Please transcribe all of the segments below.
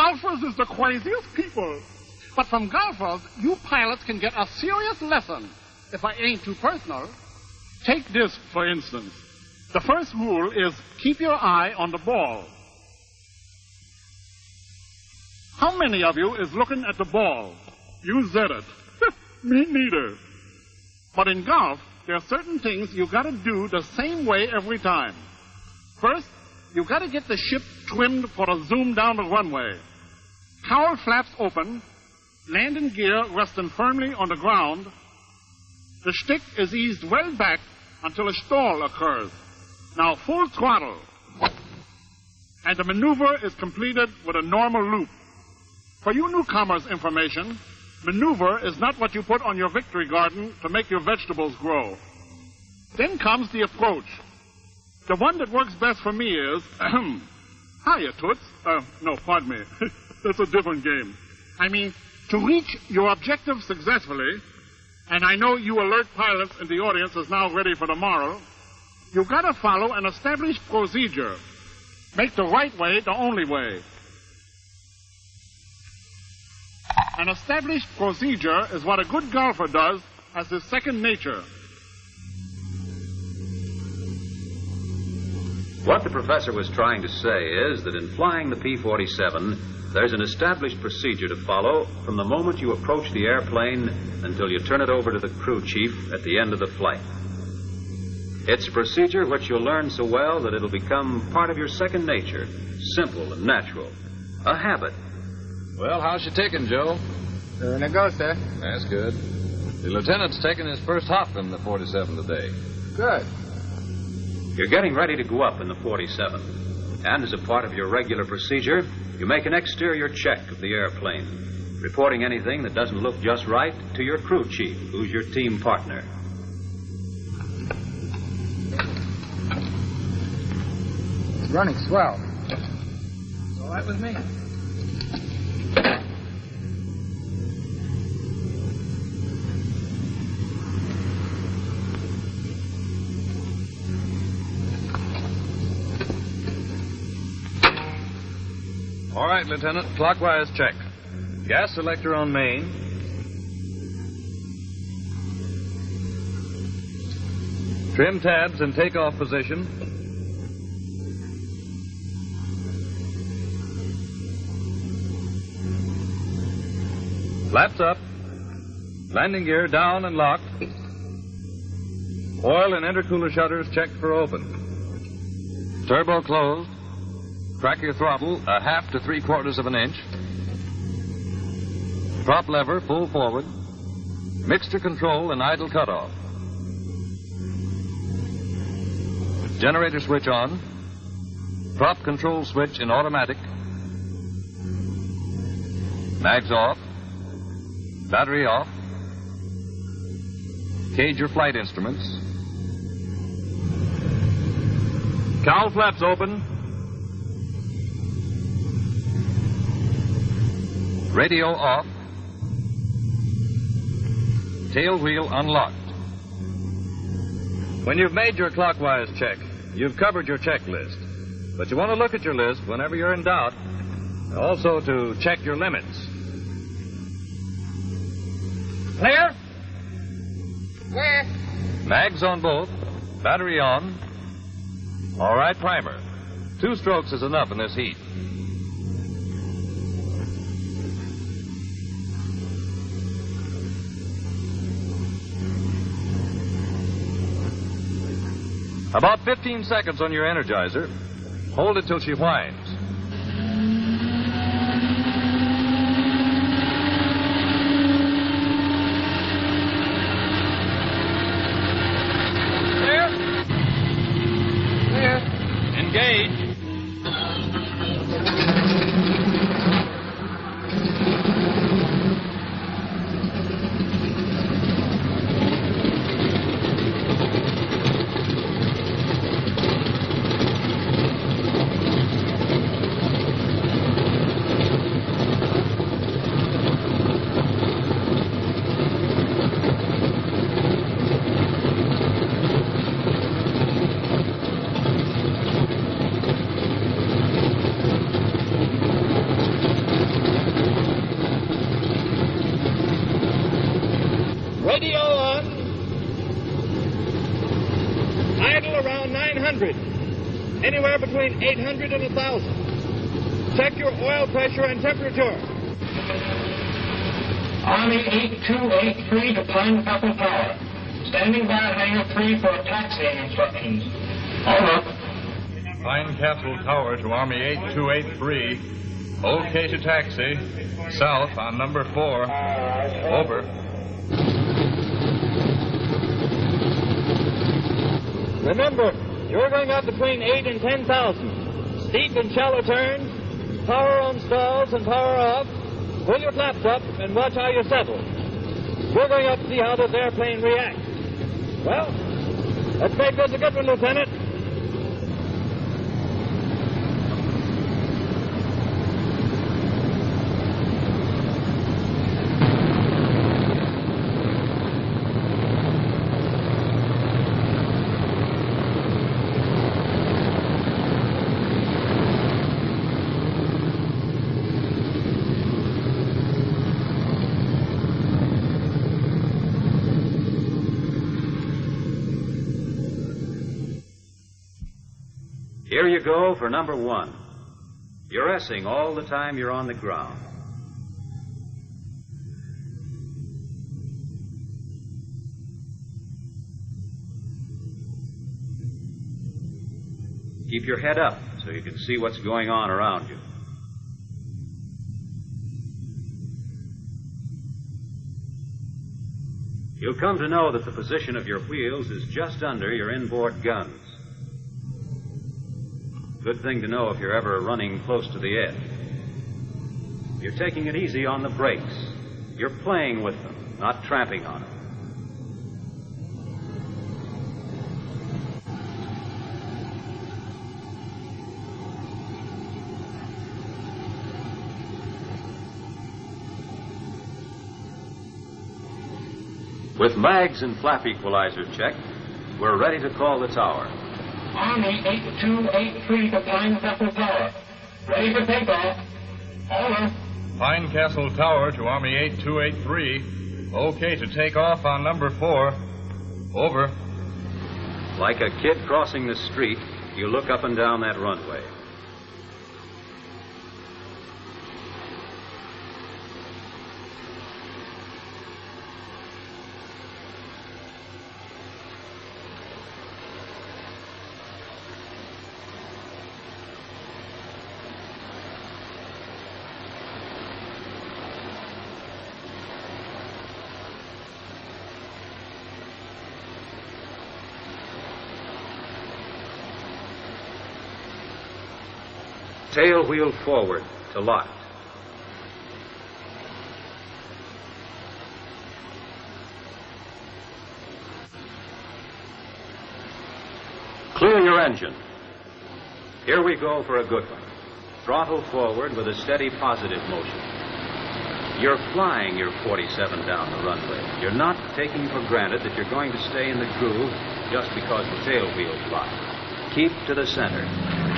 golfers is the craziest people. But from golfers, you pilots can get a serious lesson. If I ain't too personal, take this, for instance. The first rule is keep your eye on the ball. How many of you is looking at the ball? You said it. Me neither. But in golf, there are certain things you gotta do the same way every time. First, you gotta get the ship trimmed for a zoom down the runway. Cowl flaps open, landing gear resting firmly on the ground. The stick is eased well back until a stall occurs. Now full throttle. And the maneuver is completed with a normal loop. For you newcomers' information, maneuver is not what you put on your victory garden to make your vegetables grow. Then comes the approach. The one that works best for me is, hiya, Toots. No, pardon me. That's a different game. I mean, to reach your objective successfully, and I know you alert pilots in the audience is now ready for tomorrow, you've got to follow an established procedure. Make the right way the only way. An established procedure is what a good golfer does as his second nature. What the professor was trying to say is that in flying the P-47, there's an established procedure to follow from the moment you approach the airplane until you turn it over to the crew chief at the end of the flight. It's a procedure which you'll learn so well that it'll become part of your second nature, simple and natural, a habit. Well, how's she taking, Joe? There it goes, sir. That's good. The lieutenant's taking his first hop in the 47 today. Good. You're getting ready to go up in the 47. And as a part of your regular procedure, you make an exterior check of the airplane, reporting anything that doesn't look just right to your crew chief, who's your team partner. It's running swell. It's all right with me. All right, Lieutenant. Clockwise check. Gas selector on main. Trim tabs in takeoff position. Flaps up. Landing gear down and locked. Oil and intercooler shutters checked for open. Turbo closed. Crack your throttle a half to 3/4 of an inch. Prop lever full forward. Mixture control and idle cutoff. Generator switch on. Prop control switch in automatic. Mags off. Battery off. Cage your flight instruments. Cowl flaps open. Radio off. Tail wheel unlocked. When you've made your clockwise check, you've covered your checklist. But you want to look at your list whenever you're in doubt, also to check your limits. Clear? Clear. Mags on both. Battery on. All right, primer. 2 strokes is enough in this heat. About 15 seconds on your energizer. Hold it till she whines. Clear? Clear. Engage. 800. Anywhere between 800 and 1,000. Check your oil pressure and temperature. Army 8283 to Pine Castle Tower. Standing by Hangar 3 for taxiing instructions. Over. Pine Castle Tower to Army 8283. Okay to taxi. South on number 4. Over. Remember, you're going up between 8 and 10,000. Steep and shallow turns, power on stalls and power off. Pull your flaps up and watch how you settle. We're going up to see how this airplane reacts. Well, let's make this a good one, Lieutenant. Here you go for number 1. You're S-ing all the time you're on the ground. Keep your head up so you can see what's going on around you. You'll come to know that the position of your wheels is just under your inboard guns. Good thing to know if you're ever running close to the edge. You're taking it easy on the brakes. You're playing with them, not tramping on them. With mags and flap equalizer checked, we're ready to call the tower. Army 8283 to Pine Castle Tower. Ready for takeoff. Over. Pine Castle Tower to Army 8283. Okay to take off on number 4. Over. Like a kid crossing the street, you look up and down that runway. Tail wheel forward to locked. Clear your engine. Here we go for a good one. Throttle forward with a steady positive motion. You're flying your 47 down the runway. You're not taking for granted that you're going to stay in the groove just because the tail wheel's locked. Keep to the center.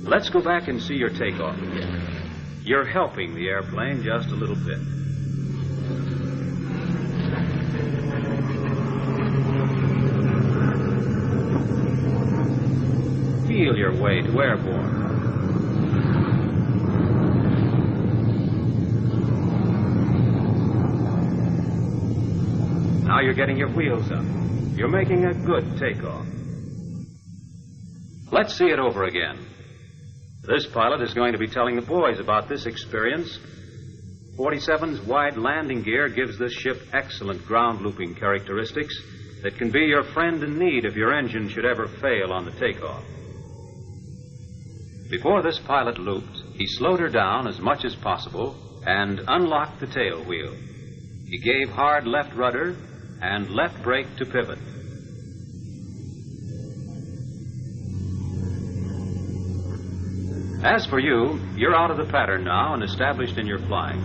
Let's go back and see your takeoff again. You're helping the airplane just a little bit. Feel your way to airborne. Now you're getting your wheels up. You're making a good takeoff. Let's see it over again. This pilot is going to be telling the boys about this experience. 47's wide landing gear gives this ship excellent ground looping characteristics that can be your friend in need if your engine should ever fail on the takeoff. Before this pilot looped, he slowed her down as much as possible and unlocked the tail wheel. He gave hard left rudder and left brake to pivot. As for you, you're out of the pattern now and established in your flying.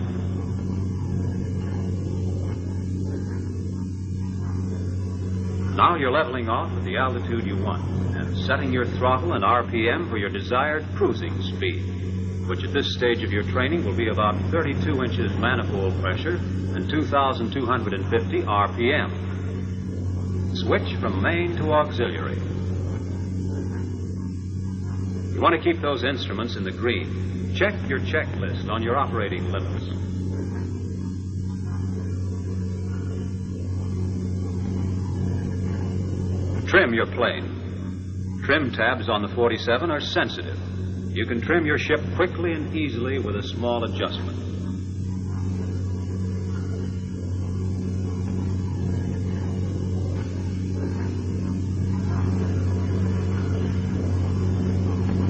Now you're leveling off at the altitude you want and setting your throttle and RPM for your desired cruising speed, which at this stage of your training will be about 32 inches manifold pressure and 2,250 RPM. Switch from main to auxiliary. You want to keep those instruments in the green. Check your checklist on your operating limits. Trim your plane. Trim tabs on the 47 are sensitive. You can trim your ship quickly and easily with a small adjustment.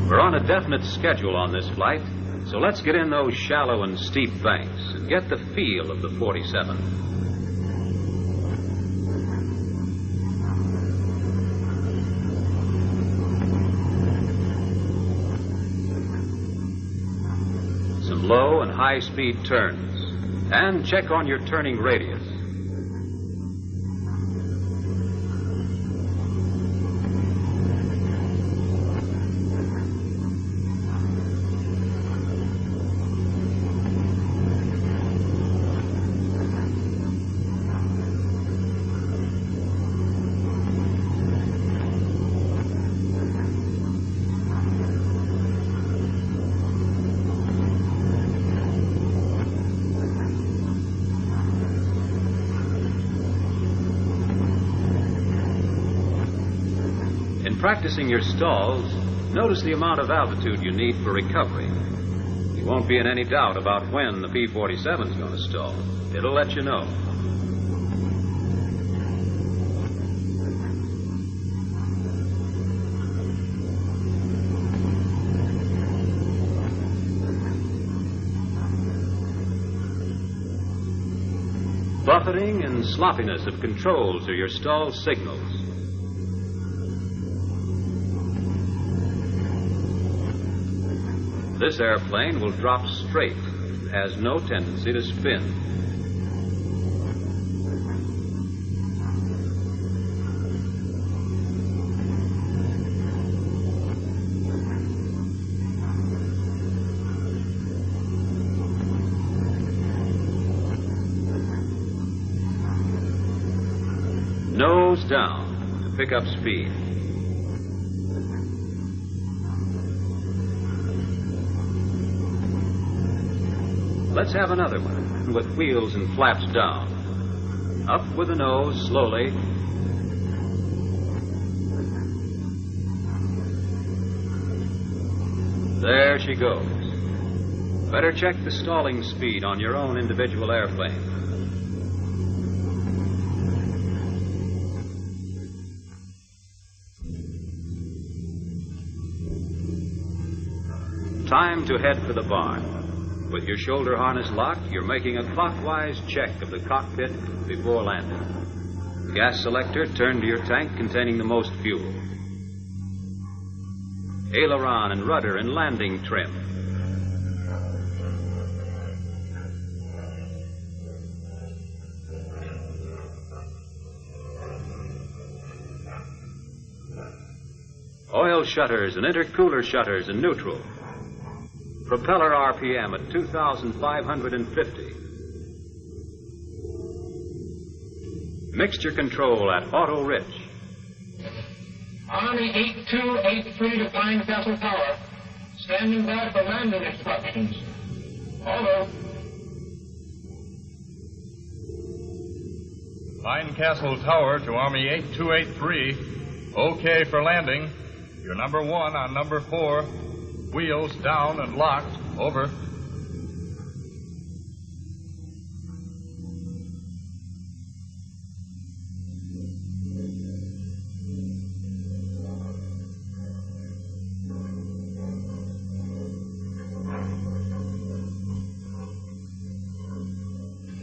We're on a definite schedule on this flight, so let's get in those shallow and steep banks and get the feel of the 47. Some low and high-speed turns, and check on your turning radius. Practicing your stalls, notice the amount of altitude you need for recovery. You won't be in any doubt about when the P-47 is going to stall. It'll let you know. Buffeting and sloppiness of controls are your stall signals. This airplane will drop straight and has no tendency to spin. Nose down to pick up speed. Let's have another one with wheels and flaps down. Up with the nose slowly. There she goes. Better check the stalling speed on your own individual airplane. Time to head for the barn. With your shoulder harness locked, you're making a clockwise check of the cockpit before landing. Gas selector turned to your tank containing the most fuel. Aileron and rudder in landing trim. Oil shutters and intercooler shutters in neutral. Propeller RPM at 2,550. Mixture control at auto rich. Army 8283 to Pine Castle Tower. Standing by for landing instructions. Over. Pine Castle Tower to Army 8283. Okay for landing. You're number 1 on number 4. Wheels down and locked. Over.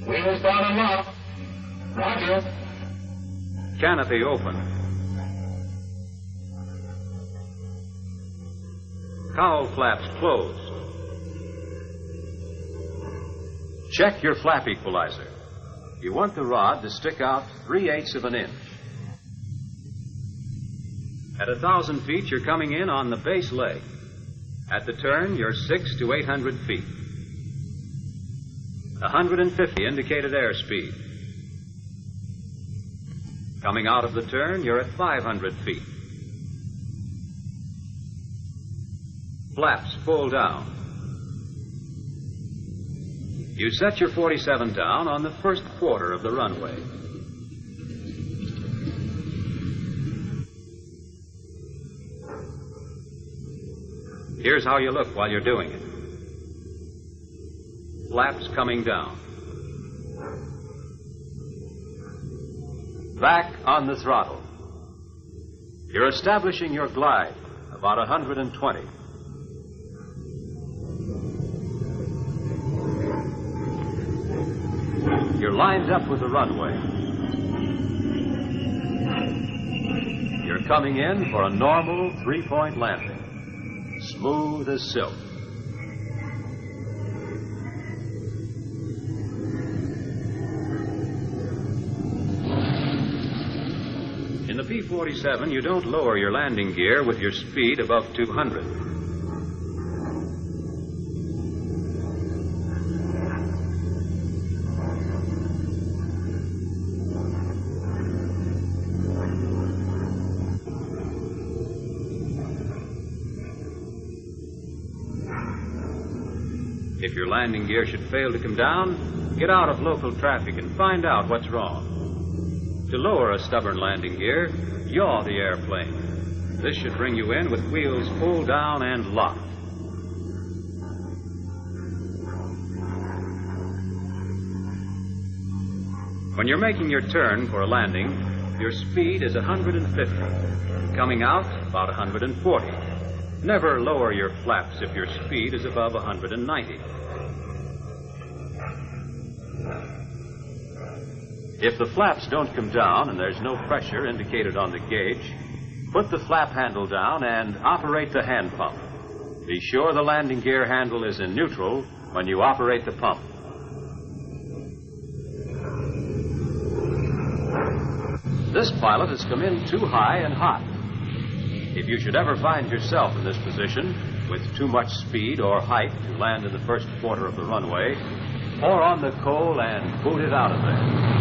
Wheels down and locked. Roger. Canopy open. Cowl flaps closed. Check your flap equalizer. You want the rod to stick out 3/8 of an inch. At 1,000 feet, you're coming in on the base leg. At the turn, you're 600 to 800 feet. 150 indicated airspeed. Coming out of the turn, you're at 500 feet. Flaps full down. You set your 47 down on the first quarter of the runway. Here's how you look while you're doing it. Flaps coming down. Back on the throttle. You're establishing your glide, about 120. You're lined up with the runway. You're coming in for a normal 3-point landing. Smooth as silk. In the P-47, you don't lower your landing gear with your speed above 200. If your landing gear should fail to come down, get out of local traffic and find out what's wrong. To lower a stubborn landing gear, yaw the airplane. This should bring you in with wheels full down and locked. When you're making your turn for a landing, your speed is 150. Coming out, about 140. Never lower your flaps if your speed is above 190. If the flaps don't come down and there's no pressure indicated on the gauge, put the flap handle down and operate the hand pump. Be sure the landing gear handle is in neutral when you operate the pump. This pilot has come in too high and hot. If you should ever find yourself in this position with too much speed or height to land in the first quarter of the runway, pour on the coal and boot it out of there.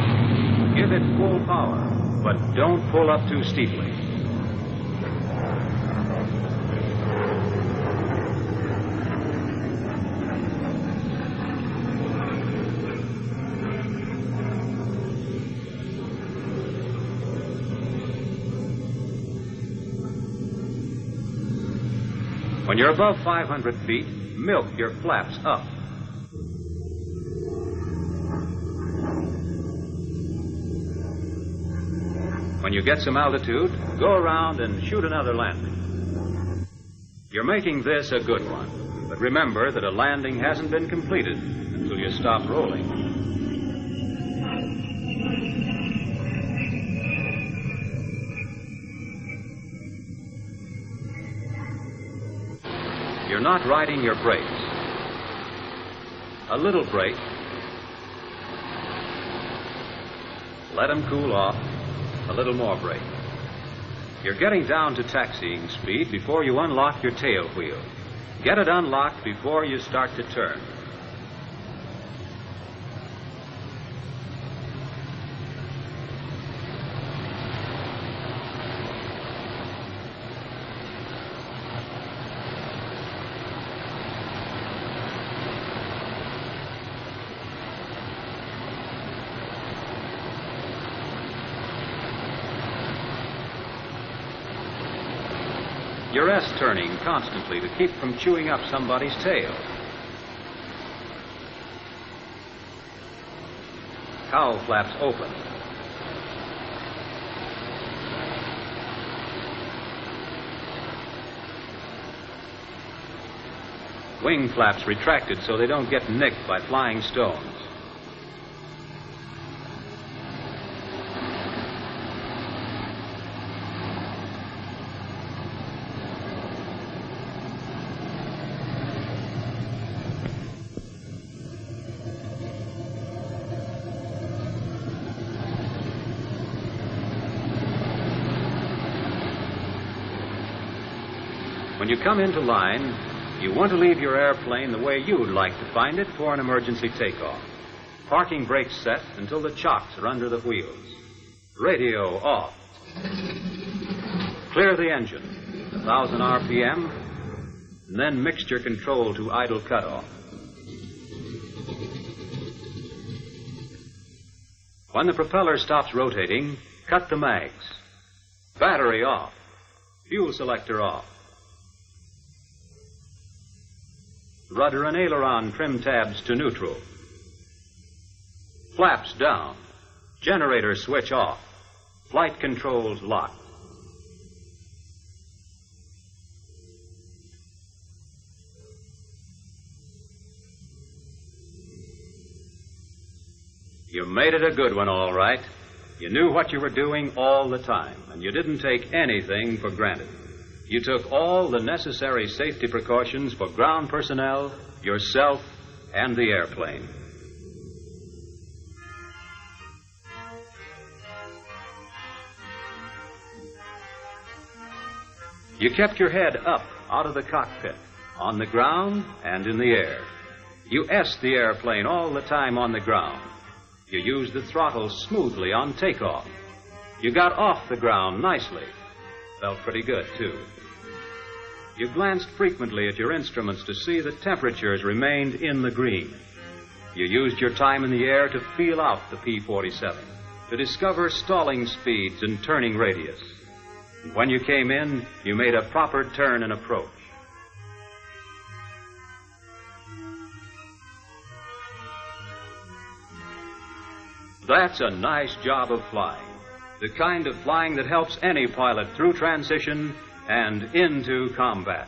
Give it full power, but don't pull up too steeply. When you're above 500 feet, milk your flaps up. When you get some altitude, go around and shoot another landing. You're making this a good one, but remember that a landing hasn't been completed until you stop rolling. You're not riding your brakes. A little brake. Let them cool off. A little more brake. You're getting down to taxiing speed before you unlock your tail wheel. Get it unlocked before you start to turn. You're S-turning constantly to keep from chewing up somebody's tail. Cowl flaps open. Wing flaps retracted so they don't get nicked by flying stones. When you come into line, you want to leave your airplane the way you'd like to find it for an emergency takeoff. Parking brakes set until the chocks are under the wheels. Radio off. Clear the engine, 1,000 RPM, and then mixture control to idle cutoff. When the propeller stops rotating, cut the mags. Battery off. Fuel selector off. Rudder and aileron trim tabs to neutral. Flaps down. Generator switch off. Flight controls locked. You made it a good one, all right. You knew what you were doing all the time, and you didn't take anything for granted. You took all the necessary safety precautions for ground personnel, yourself, and the airplane. You kept your head up out of the cockpit, on the ground and in the air. You S the airplane all the time on the ground. You used the throttle smoothly on takeoff. You got off the ground nicely. Felt pretty good, too. You glanced frequently at your instruments to see that temperatures remained in the green. You used your time in the air to feel out the P-47, to discover stalling speeds and turning radius. And when you came in, you made a proper turn and approach. That's a nice job of flying. The kind of flying that helps any pilot through transition and into combat.